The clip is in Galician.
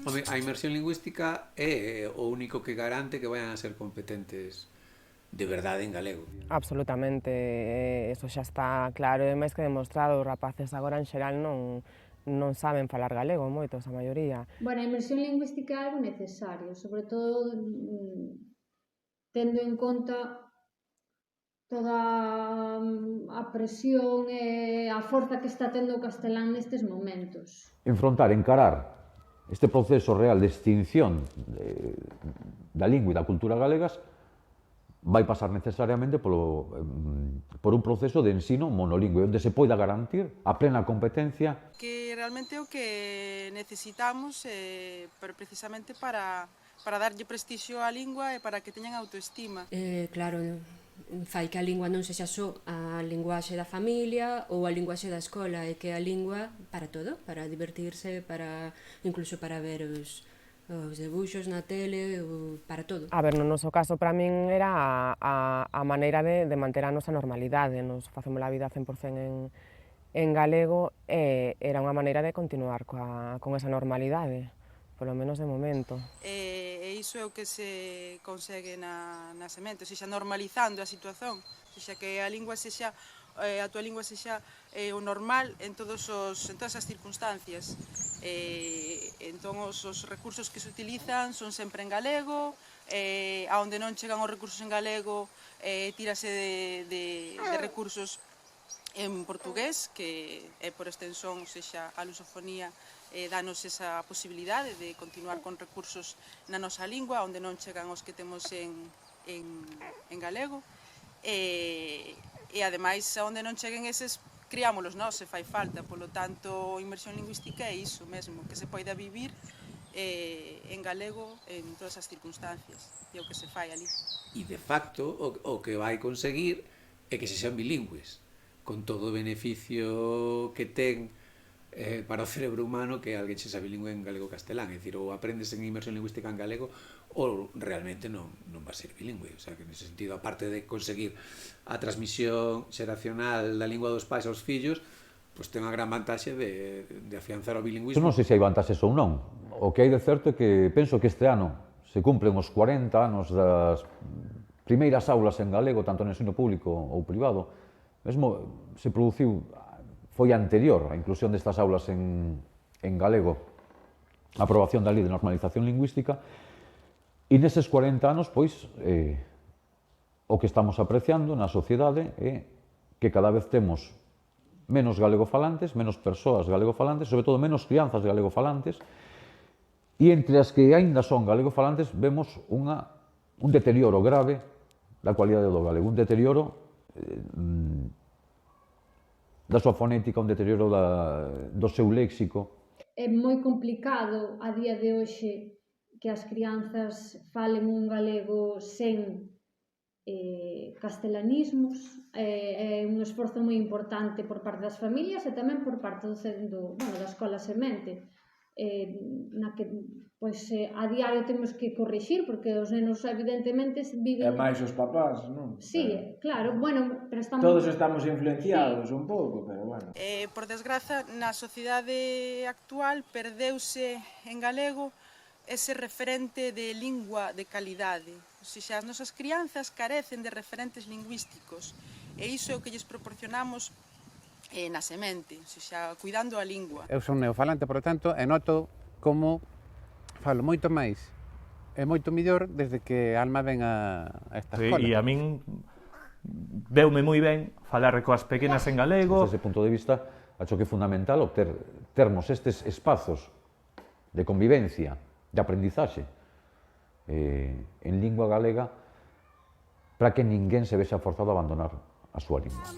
Home, a inmersión lingüística é o único que garante que vayan a ser competentes de verdade en galego. Absolutamente, eso xa está claro e máis que demostrado. Os rapaces agora en xeral non saben falar galego, moitos, a maioría. Bueno, a inmersión lingüística é algo necesario, sobre todo tendo en conta toda a presión e a forza que está tendo o castelán nestes momentos. Encarar este proceso real de extinción da lingua e da cultura galegas vai pasar necesariamente por un proceso de ensino monolingüe, onde se poida garantir a plena competencia. Que realmente é o que necesitamos precisamente para darlle prestixio á lingua e para que teñan autoestima. Claro, fai que a lingua non sexa só a linguaxe da familia ou a linguaxe da escola, e que a lingua para todo, para divertirse, incluso para ver os debuxos na tele, para todo. A ver, no noso caso, para min era a maneira de manter a nosa normalidade. Nos facemos a vida 100% en galego e era unha maneira de continuar con esa normalidade, polo menos de momento. E iso é o que se consegue na semente, ou seja, normalizando a situación, ou seja, que a lingua sexa, a tua lingua sexa o normal en todas as circunstancias. Entón, os recursos que se utilizan son sempre en galego, aonde non chegan os recursos en galego, tírase de recursos en portugués, que é por extensión, ou seja, a lusofonía danos esa posibilidade de continuar con recursos na nosa lingua, onde non chegan os que temos en galego, e ademais, onde non cheguen eses, criámolos nós, se fai falta. Polo tanto, inmersión lingüística é iso mesmo, que se poida vivir en galego en todas as circunstancias, e o que se fai ali. E, de facto, o que vai conseguir é que se sean bilingües, con todo o beneficio que ten para o cerebro humano que alguén se sabe bilingüe en galego-castelán. É dicir, ou aprendes en inmersión lingüística en galego ou realmente non vai ser bilingüe. O sea, que nese sentido, aparte de conseguir a transmisión xeracional da lingua dos pais aos fillos, pois ten a gran vantaxe de afianzar o bilingüismo. Non sei se hai vantaxes ou non. O que hai de certo é que penso que este ano se cumplen os 40 anos das primeiras aulas en galego, tanto no ensino público ou privado. Mesmo se produciu, foi anterior a inclusión destas aulas en galego, a aprobación da Lei de Normalización Lingüística, e neses 40 anos, pois, o que estamos apreciando na sociedade é que cada vez temos menos galegofalantes, menos persoas galegofalantes, sobre todo menos crianzas galegofalantes, e entre as que aínda son galegofalantes vemos un deterioro grave da cualidade do galego, un deterioro da súa fonética, un deterioro do seu léxico. É moi complicado a día de hoxe que as crianzas falen un galego sen castelanismos. É un esforzo moi importante por parte das familias e tamén por parte da escola semente, na que a diario temos que corrixir, porque os nenos evidentemente viven... E máis os papás, non? Sí, claro, bueno, pero estamos... Todos estamos influenciados un pouco, pero bueno. Por desgraza, na sociedade actual perdeuse en galego ese referente de lingua de calidade. O sea, as nosas crianzas carecen de referentes lingüísticos, e iso é o que lles proporcionamos na semente, o sea, cuidando a lingua. Eu son neofalante, por tanto, e noto como falo moito máis e moito mellor desde que Alma ven a esta escola. E a min veume moi ben falar coas pequenas en galego. Desde ese punto de vista, acho que é fundamental termos estes espazos de convivencia, de aprendizaxe en lingua galega para que ninguén se vexa forzado a abandonar a súa lingua.